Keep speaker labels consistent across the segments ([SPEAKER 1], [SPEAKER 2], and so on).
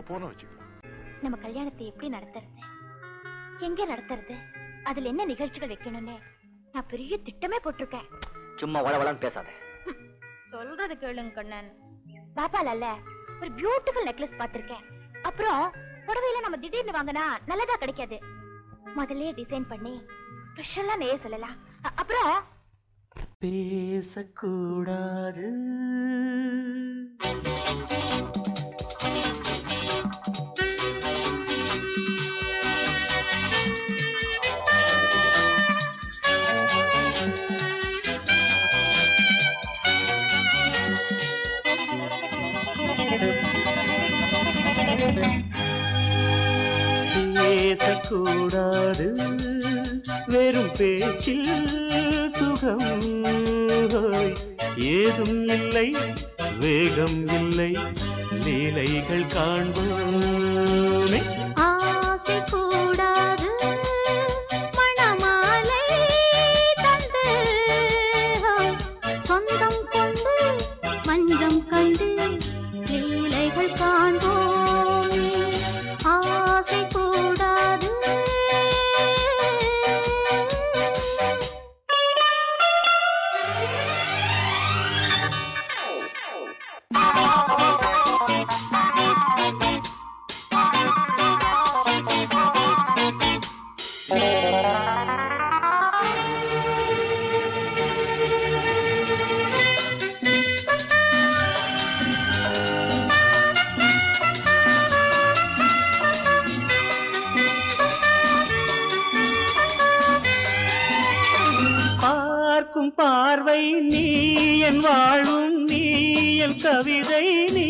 [SPEAKER 1] போன வச்சுக்கலாம்.
[SPEAKER 2] நம்ம கல்யாணத்தை எப்படி நடத்துறது, எங்க நடத்துறது, அதுல என்ன நிகழ்ச்சிகள் வைக்கணும்னு நான் பெரிய திட்டமே போட்டிருக்கேன்.
[SPEAKER 3] சும்மா வளவளன்னு பேசாத.
[SPEAKER 2] சொல்றது கேளுங்க கண்ணன். பாப்பால ஒரு பியூட்டிஃபுல் நெக்லஸ் பாத்திருக்கேன். அப்புறம் புடவையில நம்ம திடீர்னு வாங்கினா நல்லதா கிடைக்காது. முதல்ல டிசைன் பண்ணி ஸ்பெஷலா நெய்ய சொல்லலாம். அப்புறம்
[SPEAKER 4] பேசக்கூடாது, பேசக்கூடாது, வெறும் பேச்சில் சுகம் ஏதும் இல்லை, வேகம் இல்லை, லீலைகள் காண்போமே.
[SPEAKER 2] ஆசை கூடாது, மணமாலை தந்து சொந்தம் கொண்டு மஞ்சம் கண்டு லீலைகள் காண்போமே. ஆசை கூடாது.
[SPEAKER 4] பார்க்கும் பார்வை நீ, என் வாழும் நீ, என் கவிதை நீ,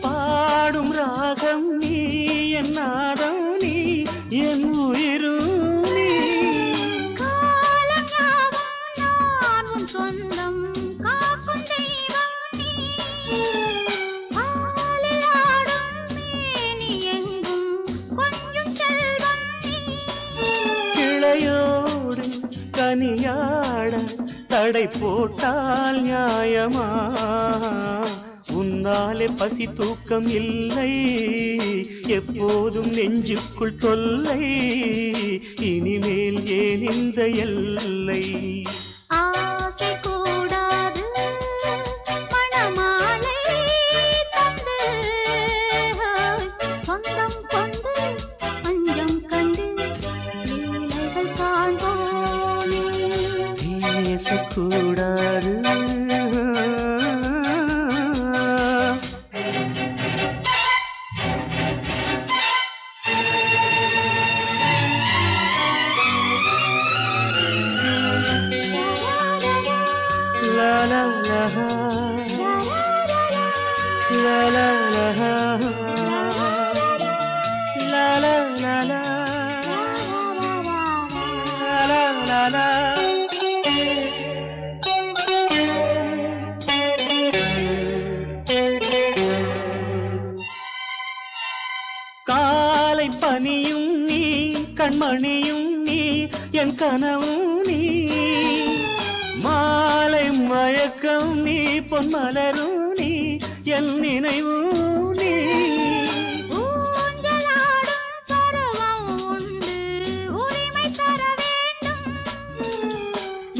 [SPEAKER 4] பாடும் ராகம் நீ, என் நாதம் நீ, என் உயிரும் நீ.
[SPEAKER 2] காலம் சொந்தம் காக்கும் தெய்வம் நீ, ஆளில் ஆடும் மேனி எங்கும் கொஞ்சம் செல்வம் நீ.
[SPEAKER 4] கிளையோடு கனியாட தடை போட்டால் நியாயமா, உன்னாலே பசி தூக்கம் இல்லை, எப்போதும் நெஞ்சுக்குள் தொல்லை, இனிமேல் ஏன் இந்த எல்லை.
[SPEAKER 2] ஆசை கூடாது, மணமாலை தந்து சொந்தம் கொண்டு மஞ்சம் கண்டு லீலைகள் காண்போமே.
[SPEAKER 4] பேசக்கூடாது, la la la la la la la la la la la la. காலை பனியும் நீ, கண்மணியும் நீ, என் கனவும் நீ, மாலை மயக்கம் நீ, பொன்மலரும் நீ, என் நினைவும் நீ.
[SPEAKER 2] ஊஞ்சலாடும் பருவம் உண்டு, உரிமை தர வேண்டும்.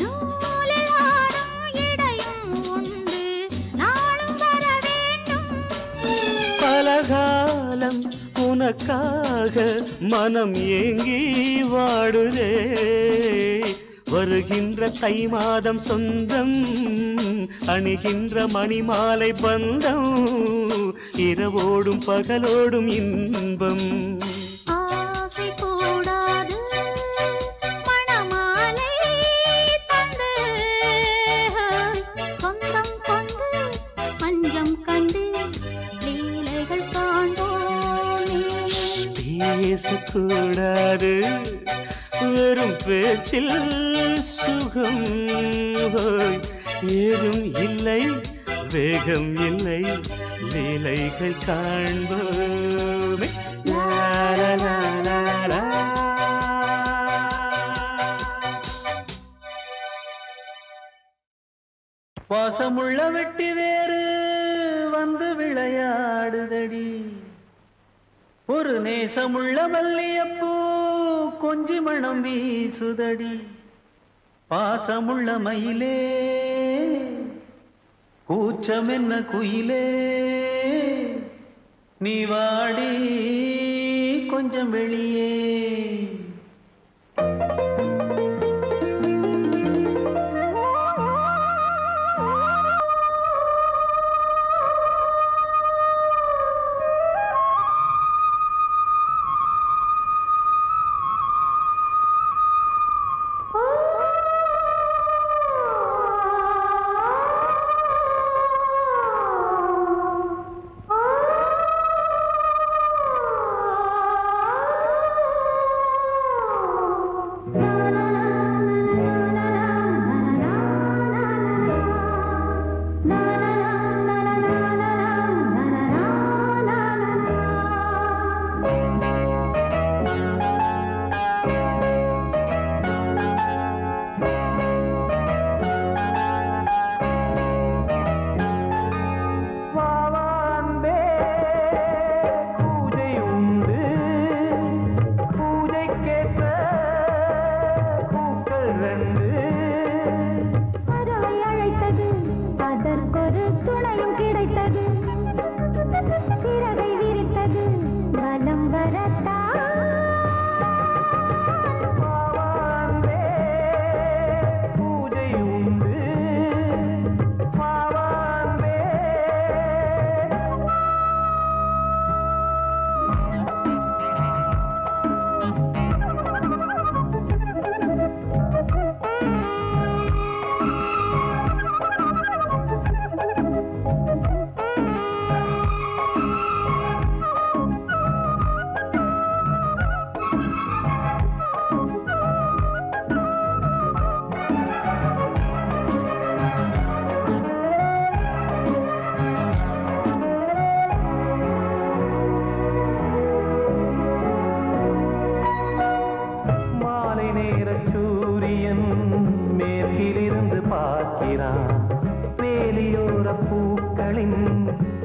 [SPEAKER 2] நூலில் ஆடும் இடையும் உண்டு, நாளும் வர வேண்டும்.
[SPEAKER 4] பலகாலம் உனக்காக மனம் ஏங்கி வாடுதே, வருகின்ற தை மாதம் சொந்தம், அணிகின்ற மணிமாலை பந்தம், இரவோடும் பகலோடும் இன்பம்.
[SPEAKER 2] ஆசை கூடாது, மணமாலை தந்து சொந்தம் கொண்டு மஞ்சம் கண்டு லீலைகள் காண்போமே.
[SPEAKER 4] பேசக்கூடாது, வெறும் பேச்சில் சுகம் ஏதும் இல்லை, வேகம் இல்லை, லீலைகள் காண்போமே. லா லா லா லா லா. பாசமுள்ள வெட்டி வேறு வந்து விளையாடுதடி ஒரு நேசமுள்ள மல்லியப்பூ கொஞ்சி மணம் வீசுதடி பாசமுள்ள மயிலே கூச்சம் என்ன குயிலே நீ வாடி கொஞ்சம் வெளியே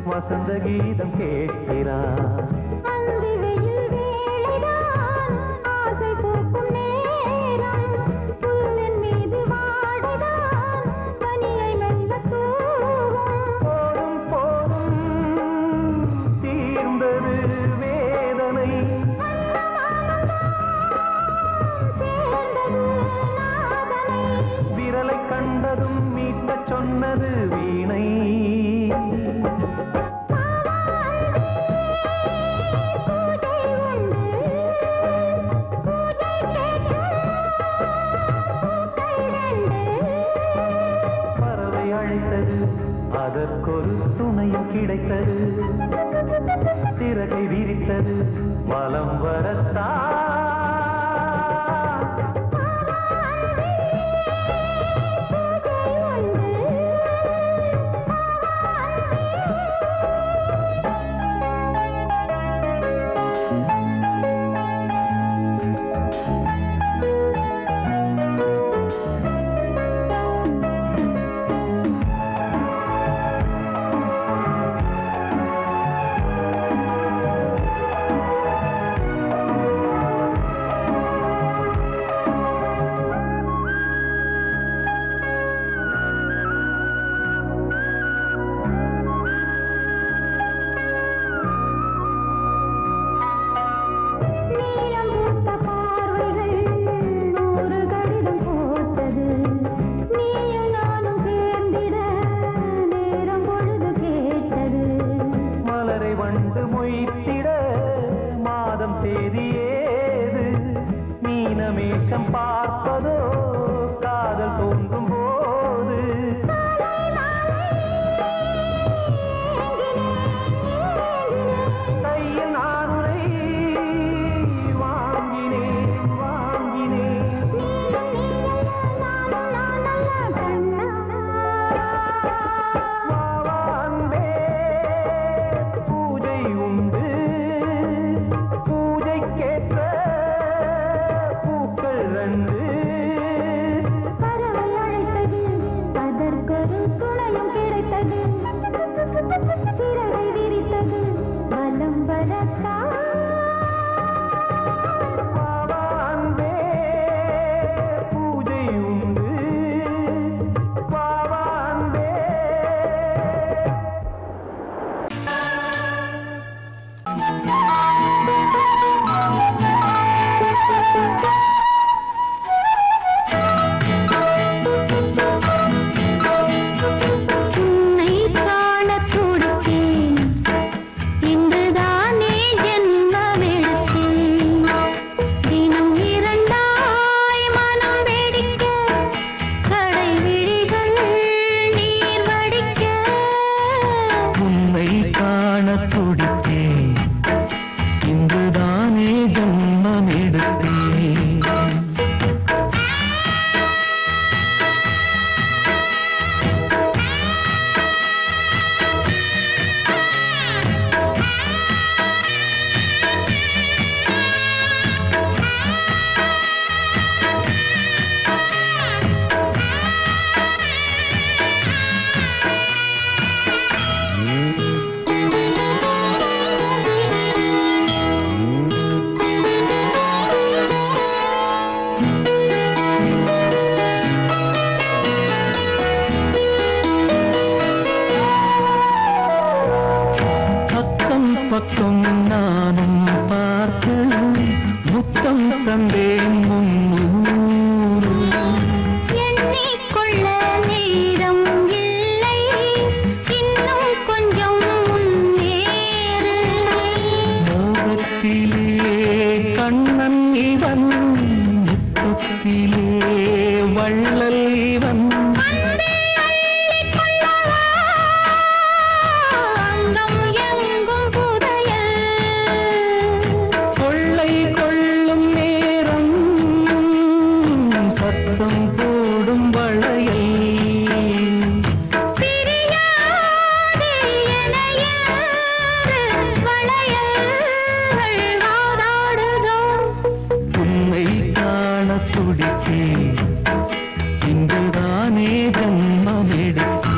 [SPEAKER 4] வசந்த கீதம் கேட்கிறான் ஆசை பூக்கும் நேரம் புல்லின் மீது வாடிதான் பனியை மெல்ல தூவும் போதும் தீர்ந்தது வேதனை சேர்ந்தது நாதனை விரலை கண்டதும் மீட்டச் சொன்னது வீணை அதற்கொரு துணையும் கிடைத்தது சிறகை விரித்தது வலம் வரத்தான் மீனமேஷம் பார்ப்பதோ காதல் தோன்றும் போது கையில் நானுரை வாங்கினேன் வாவாந்தே பூஜை உண்டு பூஜைக்கேற்ற பூக்கள் ரெண்டு கண்ணிலே வள்ளல் இவன் கொள்ளை கொள்ளும் நேரம் சத்தம் போடும் வளையல் உன்னை காண துடித்தேன் இன்றுதானே ஜன்மம் எடுத்தேன்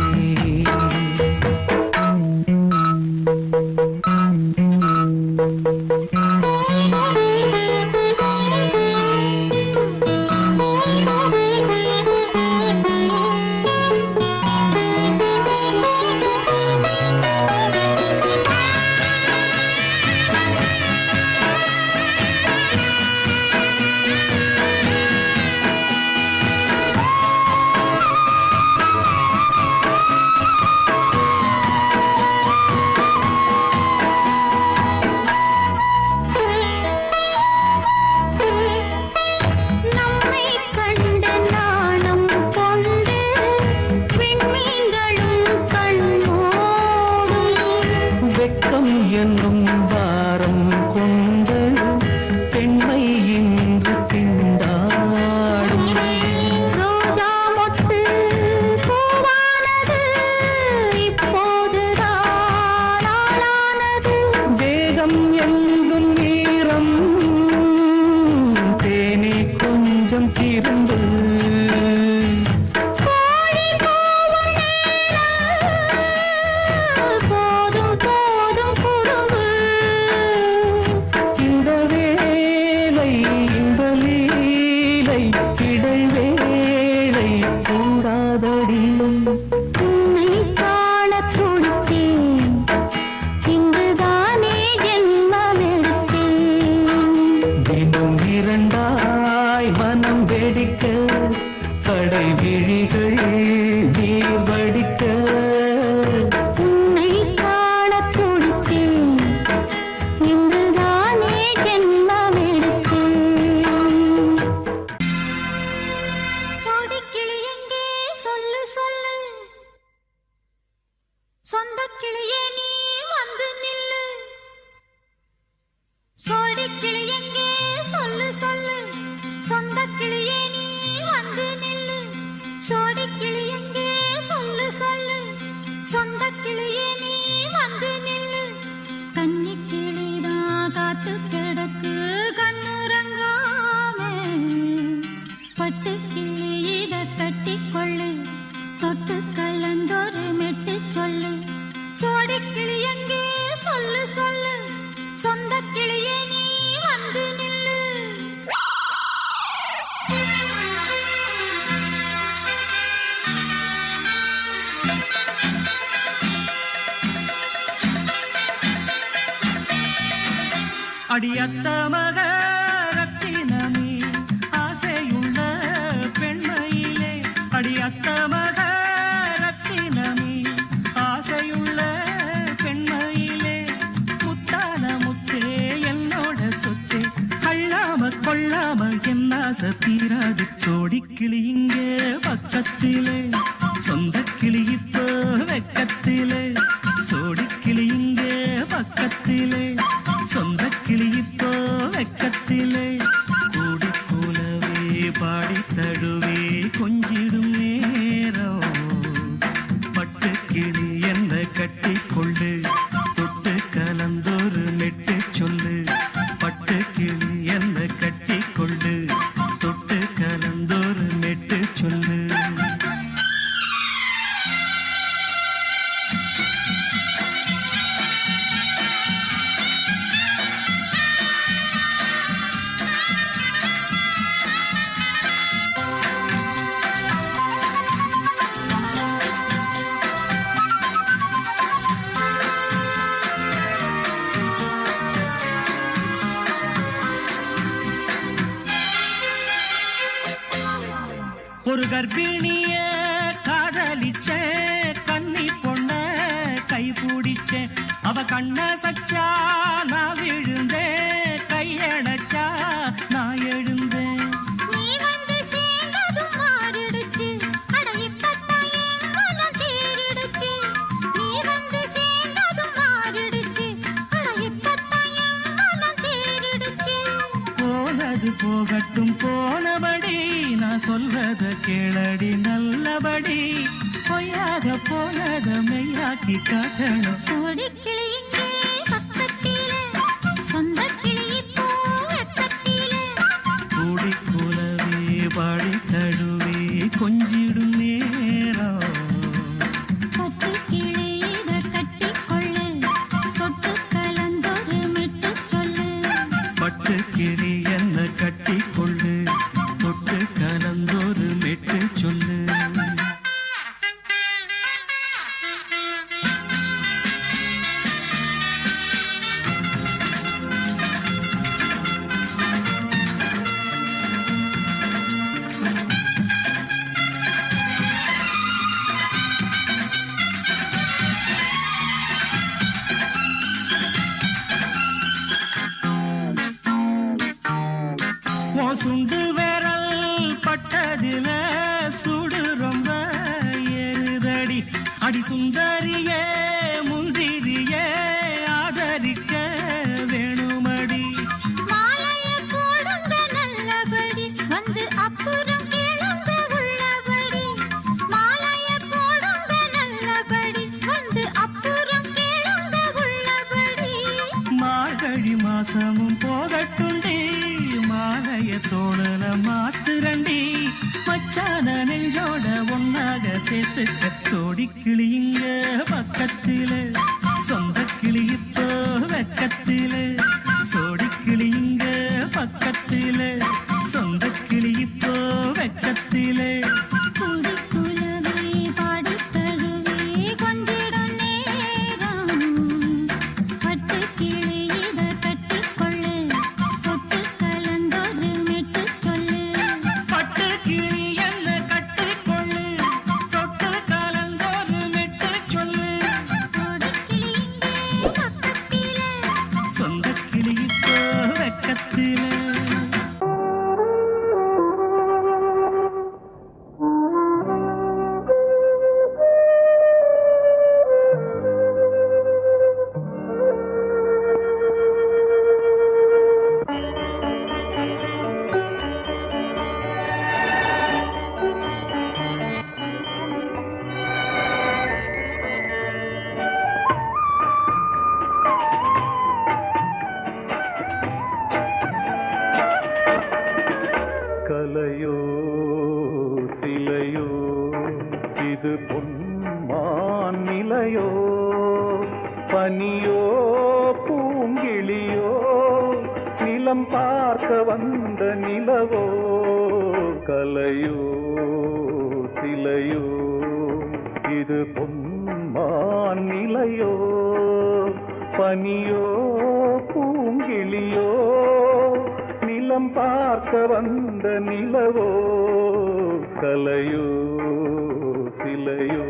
[SPEAKER 4] வெட்கம் என்னும் பாரம் கொண்டு பெண்மை இன்று திண்டாடும்
[SPEAKER 2] ரோஜா மொட்டு பூவானது இப்போதுதான் ஆளானது
[SPEAKER 4] வேகம் எங்கும் நீரம் தேனே கொஞ்சம் திருந்து
[SPEAKER 2] போதும் போதும் குறும்பு
[SPEAKER 4] இந்த வேலை இந்த லீலை இடைவேளை கூடாதடியும்
[SPEAKER 2] உன்னை காண துடித்தேன் இங்குதானே ஜென்மம் எடுத்தேன்
[SPEAKER 4] தினம் இரண்டாய் மனம் வெடிக்க கடை விழிகள் நீர் வடிக்க
[SPEAKER 2] உன்னை காண துடித்தேன் இங்குதானே ஜென்மம் எடுத்தேன் சோடிக்கிளி எங்கே சொல்லு சொல்லு சொந்த கிளியே நீ வந்து நில்லு சோடிக்கிளி எங்கே சொல்லு சொல்லு சொந்த கிளியே நீ வந்து நில்லு சோடிக்கிளி எங்கே சொல்லு சொல்லு சொந்த கிளியே நீ வந்து நில்லு கன்னி கிளிதான் காத்து கிடக்கு கண்ணுறங்காமே பட்டு கிளி இத கட்டிக்கொள்ளு தொட்டு கலந்தொரு மெட்டு சொல்லு சோடிக்கிளி எங்கே சொல்லு சொல்லு சொந்த கிளியே நீ வந்து நில்லு
[SPEAKER 4] அடியத்த மக ரத்தினமே ஆசையுள்ள பெண்மையிலே அடியத்த மக ரத்தினமே ஆசையுள்ள பெண்மையிலே முத்தான முத்தே என்னோட சொத்தே அள்ளாம கொள்ளாம என் ஆசை தீராது சோடிக்கிளி இங்கே பக்கத்திலே சொந்த கிளி இப்போ வெக்கத்திலே சோடிக்கிளி இங்கே பக்கத்திலே சொந்த கிளி இப்போ வெக்கத்திலே கூடி கூலவே பாடி தழுவே கொஞ்சிடும் நேரம் பட்டு கிளி என்ன கட்டி கொள்ளு தொட்டு கலந்தொரு மெட்டு சொல்லு பட்டு கிளி என்ன கட்டி கொள்ளு தொட்டு கலந்தொரு மெட்டு சொல்லு ஒரு கர்ப்பிணிய காதலிச்ச கன்னி பொண்ண கை பிடிச்ச அவ கண்ண சச்சா நான் விழுந்தேன் கையடைச்சா நான் எழுந்தேன்
[SPEAKER 2] நீ வந்து
[SPEAKER 4] சொல்றத கேளடி நல்லபடி பொய்யாக போனத மெய்யாக்கி காட்டணும்.
[SPEAKER 1] சோடி கிளி இங்கே பக்கத்திலே சொந்த கிளி இப்போ வெக்கத்திலே
[SPEAKER 4] கூடி கூலவே பாடி தழுவே கொஞ்சிடும் நேரம்
[SPEAKER 1] பட்டு கிளி இத கட்டிக்கொள்ளு தொட்டு கலந்தொரு மெட்டு சொல்லு
[SPEAKER 4] பட்டு கிளி என்ன கட்டிக்கொள்ளு தொட்டு கலந்தொரு மெட்டு சொல்லு. சுண்டு விரல் பட்டதில சுடு ரொம்ப ஏறுதடி அடி சுந்தரியே முந்திரியே ஆதரிக்க வேணுமடி.
[SPEAKER 1] மாலைய போடுங்க நல்லபடி வந்து அப்புறம் கேளுங்க உள்ளபடி மாலைய போடுங்க நல்லபடி வந்து அப்புறம் கேளுங்க உள்ளபடி.
[SPEAKER 4] மார்கழி மாசமும் போகட்டுண்டி மாலைய தோழல மாத்துரண்டி மச்சான நெஞ்சோட ஒன்னாக சேர்த்துக்க. சோடி கிளியுங்க பக்கத்தில சொந்த கிளி இப்போ வெக்கத்தில சோடி கிளியுங்க பக்கத்தில சொந்த கிளி இப்போ வெக்கத்தில
[SPEAKER 1] கூடி குலவே பாடி தழுவே கொஞ்சிடும் நேரம் பட்டு கிளி இத கட்டிக்கொள்ளு தொட்டு கலந்தொரு மெட்டு சொல்லு
[SPEAKER 4] பட்டு கிளி என்ன கட்டிக்கொள்ளு தொட்டு கலந்தொரு மெட்டு சொல்லு.
[SPEAKER 1] சோடி கிளி இங்கே பக்கத்திலே
[SPEAKER 4] சொந்த கிளி இப்போ வெக்கத்தில கலையோ சிலையோ இது பொன்மான் நிலையோ பனியோ பூங்கிளியோ நிலம் பார்க்க வந்த நிலவோ. கலையோ சிலையோ இது பொன்மான் நிலையோ பனியோ பூங்கிளியோ நிலம் பார்க்க வந்த நிலவோ. கலையோ சிலையோ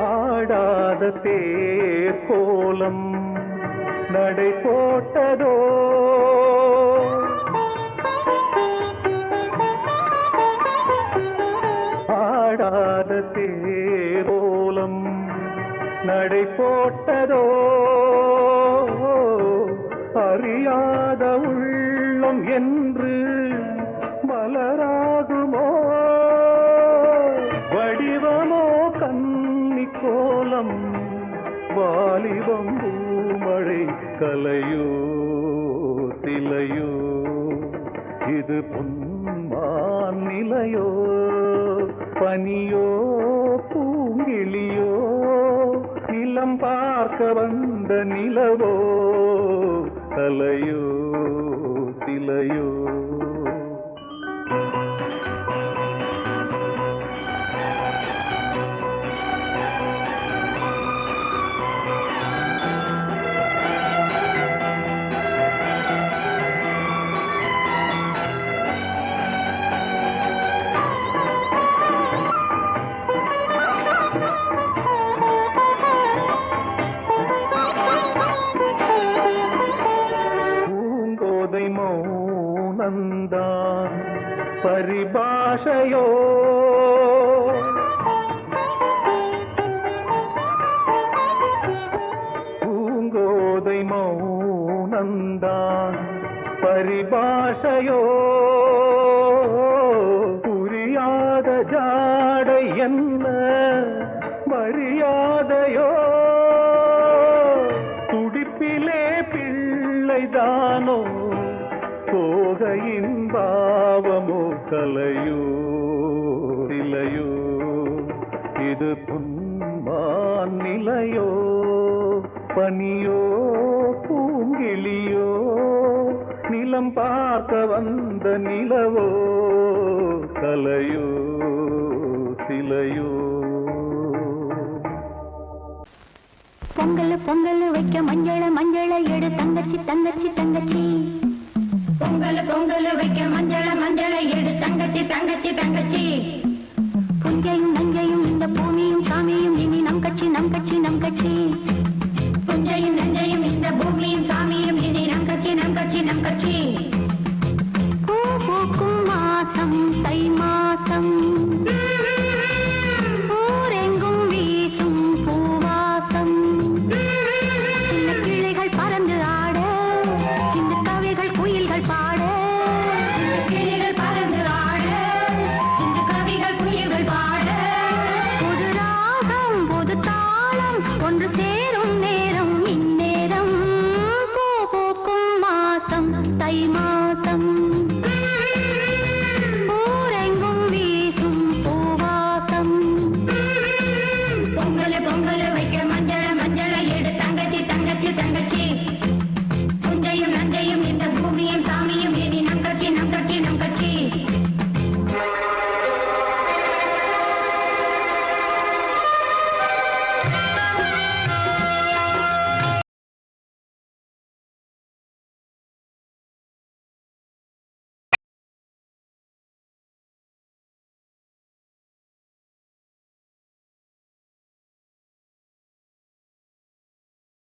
[SPEAKER 4] ஆடாத தேர் கோலம் நடை போட்டதோ ஆடாத தேர் கோலம் நடை போட்டதோ அறியாத உள்ளம் என்று மலராகுமோ வடிவமோ கன்னி கோலம் வாலிபம் பூமழை. கலையோ சிலையோ இது பொன்மான் நிலையோ பனியோ பூங்கிளியோ நிலம் பார்க்க வந்த நிலவோ. கலையோ சிலையோ பரிபாஷையோ பூங்கோதை மௌனந்தான் பரிபாஷையோ புரியாத ஜாடை என்ன மரியாதையோ துடிப்பிலே பிள்ளைதானோ போகையின் பாவமோ கலையோ இலையோ இது புன்மான் நிலையோ பனியோ பூங்கிளியோ நிலம் பார்க்க வந்த நிலவோ கலையோ சிலையோ
[SPEAKER 1] பொங்கல் பொங்கல் வைக்க மஞ்சள மஞ்சள எடு தங்கச்சி தங்கச்சி தங்கச்சி பொங்கல் பொங்கல் வைக்க மஞ்சள மஞ்சள எடு தங்கச்சி தங்கச்சி தங்கச்சி புஞ்சையும் நஞ்சையும் இந்த பூமியும் சாமியும் இனி நம் கட்சி நம் கட்சி நம் கட்சி புஞ்சையும் நஞ்சையும் இந்த பூமியும் சாமியும் இனி நம் கட்சி நம் கட்சி நம் கட்சி